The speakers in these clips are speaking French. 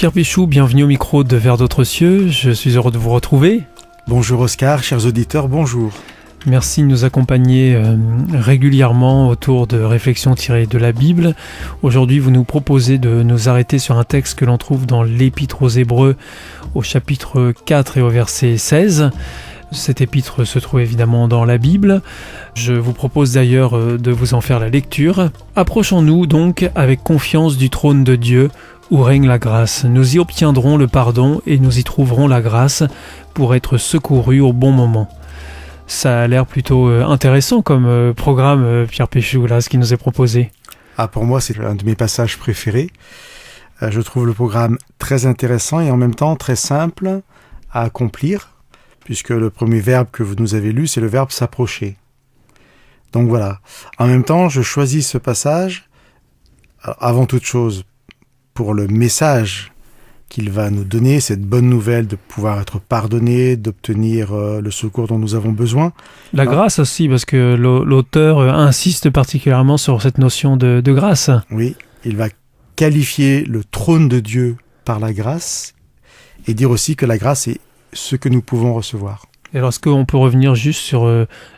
Pierre Péchou, bienvenue au micro de Vers d'autres cieux. Je suis heureux de vous retrouver. Bonjour Oscar, chers auditeurs, bonjour. Merci de nous accompagner régulièrement autour de réflexions tirées de la Bible. Aujourd'hui, vous nous proposez de nous arrêter sur un texte que l'on trouve dans l'Épître aux Hébreux au chapitre 4 et au verset 16. Cet épître se trouve évidemment dans la Bible. Je vous propose d'ailleurs de vous en faire la lecture. Approchons-nous donc avec confiance du trône de Dieu où règne la grâce. Nous y obtiendrons le pardon et nous y trouverons la grâce pour être secourus au bon moment. Ça a l'air plutôt intéressant comme programme, Pierre Péchou, là, ce qui nous est proposé. Pour moi, c'est un de mes passages préférés. Je trouve le programme très intéressant et en même temps très simple à accomplir, puisque le premier verbe que vous nous avez lu, c'est le verbe s'approcher. Donc voilà. En même temps, je choisis ce passage, avant toute chose, pour le message qu'il va nous donner, cette bonne nouvelle de pouvoir être pardonné, d'obtenir le secours dont nous avons besoin. La grâce aussi, parce que l'auteur insiste particulièrement sur cette notion de grâce. Oui, il va qualifier le trône de Dieu par la grâce et dire aussi que la grâce est ce que nous pouvons recevoir. Et alors, est-ce qu'on peut revenir juste sur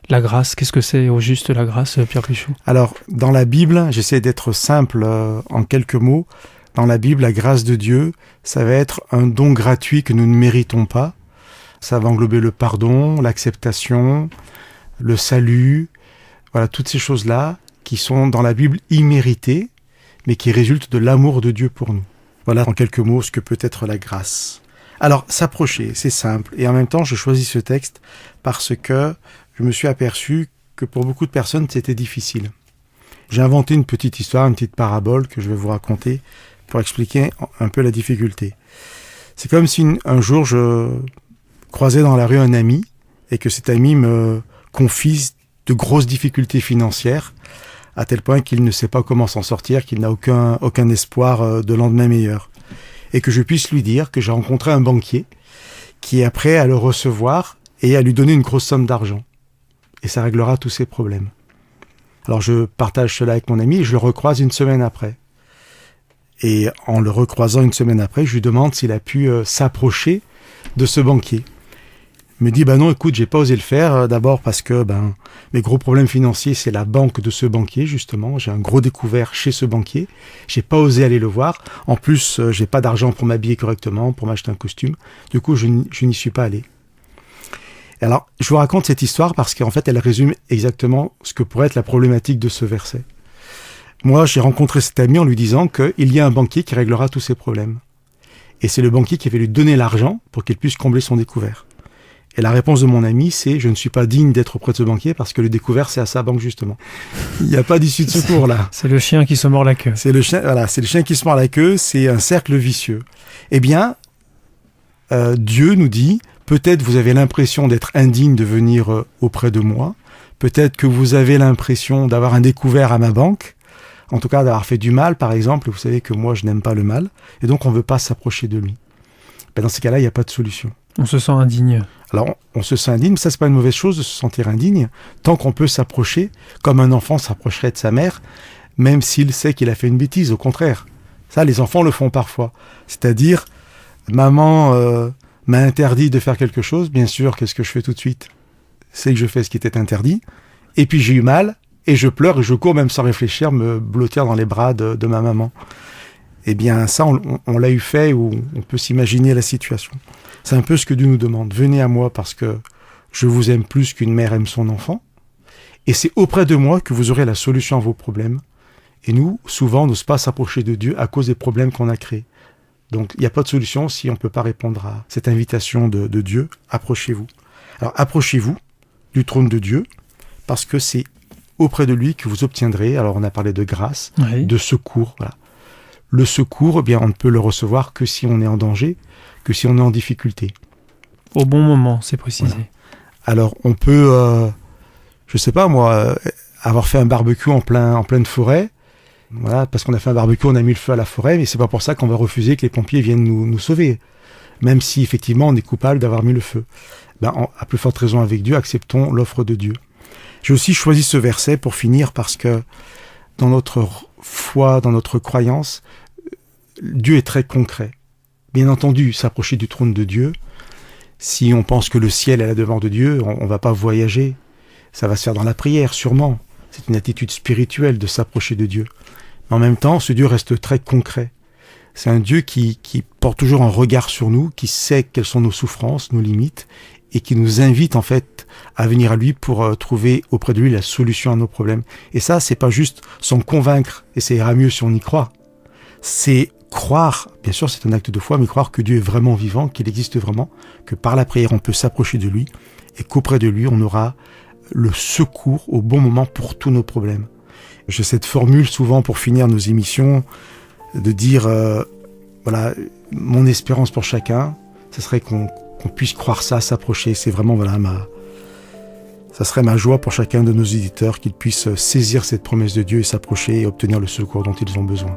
la grâce? Qu'est-ce que c'est au juste la grâce, Pierre Péchou? Alors, dans la Bible, j'essaie d'être simple en quelques mots. Dans la Bible, la grâce de Dieu, ça va être un don gratuit que nous ne méritons pas. Ça va englober le pardon, l'acceptation, le salut. Voilà, toutes ces choses-là qui sont dans la Bible imméritées, mais qui résultent de l'amour de Dieu pour nous. Voilà, en quelques mots, ce que peut être la grâce. Alors, s'approcher, c'est simple. Et en même temps, je choisis ce texte parce que je me suis aperçu que pour beaucoup de personnes, c'était difficile. J'ai inventé une petite histoire, une petite parabole que je vais vous raconter pour expliquer un peu la difficulté. C'est comme si un jour je croisais dans la rue un ami et que cet ami me confie de grosses difficultés financières à tel point qu'il ne sait pas comment s'en sortir, qu'il n'a aucun espoir de lendemain meilleur. Et que je puisse lui dire que j'ai rencontré un banquier qui est prêt à le recevoir et à lui donner une grosse somme d'argent. Et ça réglera tous ses problèmes. Alors je partage cela avec mon ami et je le recroise une semaine après. Et en le recroisant une semaine après, je lui demande s'il a pu s'approcher de ce banquier. Il me dit, non, écoute, j'ai pas osé le faire. D'abord parce que mes gros problèmes financiers, c'est la banque de ce banquier, justement. J'ai un gros découvert chez ce banquier. J'ai pas osé aller le voir. En plus, j'ai pas d'argent pour m'habiller correctement, pour m'acheter un costume. Du coup, je n'y suis pas allé. Alors, je vous raconte cette histoire parce qu'en fait, elle résume exactement ce que pourrait être la problématique de ce verset. Moi, j'ai rencontré cet ami en lui disant qu'il y a un banquier qui réglera tous ses problèmes. Et c'est le banquier qui avait lui donné l'argent pour qu'il puisse combler son découvert. Et la réponse de mon ami, c'est « Je ne suis pas digne d'être auprès de ce banquier parce que le découvert, c'est à sa banque, justement. » Il n'y a pas d'issue de secours, là. C'est le chien qui se mord la queue. C'est le chien qui se mord la queue, c'est un cercle vicieux. Eh bien, Dieu nous dit « Peut-être vous avez l'impression d'être indigne de venir auprès de moi. Peut-être que vous avez l'impression d'avoir un découvert à ma banque. En tout cas, d'avoir fait du mal, par exemple. Vous savez que moi, je n'aime pas le mal. Et donc, on ne veut pas s'approcher de lui. » Dans ces cas-là, il n'y a pas de solution. On se sent indigne. Alors, on se sent indigne, mais ça, c'est pas une mauvaise chose de se sentir indigne, tant qu'on peut s'approcher, comme un enfant s'approcherait de sa mère, même s'il sait qu'il a fait une bêtise, au contraire. Ça, les enfants le font parfois. C'est-à-dire, maman m'a interdit de faire quelque chose, bien sûr, qu'est-ce que je fais tout de suite? C'est que je fais ce qui était interdit, et puis j'ai eu mal, et je pleure, et je cours même sans réfléchir, me blottir dans les bras de ma maman. Eh bien, ça, on l'a eu fait, ou on peut s'imaginer la situation. C'est un peu ce que Dieu nous demande. Venez à moi parce que je vous aime plus qu'une mère aime son enfant. Et c'est auprès de moi que vous aurez la solution à vos problèmes. Et nous, souvent, on n'ose pas s'approcher de Dieu à cause des problèmes qu'on a créés. Donc, il n'y a pas de solution si on ne peut pas répondre à cette invitation de Dieu. Approchez-vous. Alors, approchez-vous du trône de Dieu parce que c'est auprès de lui que vous obtiendrez, alors on a parlé de grâce, oui, de secours. Voilà. Le secours, bien, on ne peut le recevoir que si on est en danger, que si on est en difficulté. Au bon moment, c'est précisé. Voilà. Alors, on peut, je sais pas moi, avoir fait un barbecue en pleine forêt. Voilà, parce qu'on a fait un barbecue, on a mis le feu à la forêt, mais c'est pas pour ça qu'on va refuser que les pompiers viennent nous sauver. Même si, effectivement, on est coupable d'avoir mis le feu. À plus forte raison avec Dieu, acceptons l'offre de Dieu. J'ai aussi choisi ce verset pour finir parce que dans notre foi, dans notre croyance, Dieu est très concret. bien entendu, s'approcher du trône de Dieu. Si on pense que le ciel est là devant de Dieu, on ne va pas voyager. Ça va se faire dans la prière, sûrement. C'est une attitude spirituelle de s'approcher de Dieu. Mais en même temps, ce Dieu reste très concret. C'est un Dieu qui porte toujours un regard sur nous, qui sait quelles sont nos souffrances, nos limites, et qui nous invite en fait à venir à lui pour trouver auprès de lui la solution à nos problèmes. Et ça, c'est pas juste s'en convaincre, et ça ira mieux si on y croit. C'est croire, bien sûr c'est un acte de foi, mais croire que Dieu est vraiment vivant, qu'il existe vraiment, que par la prière on peut s'approcher de lui, et qu'auprès de lui on aura le secours au bon moment pour tous nos problèmes. J'ai cette formule souvent pour finir nos émissions, de dire, voilà, mon espérance pour chacun, ce serait qu'on puisse croire ça, s'approcher. C'est vraiment, voilà, ça serait ma joie pour chacun de nos éditeurs qu'ils puissent saisir cette promesse de Dieu et s'approcher et obtenir le secours dont ils ont besoin.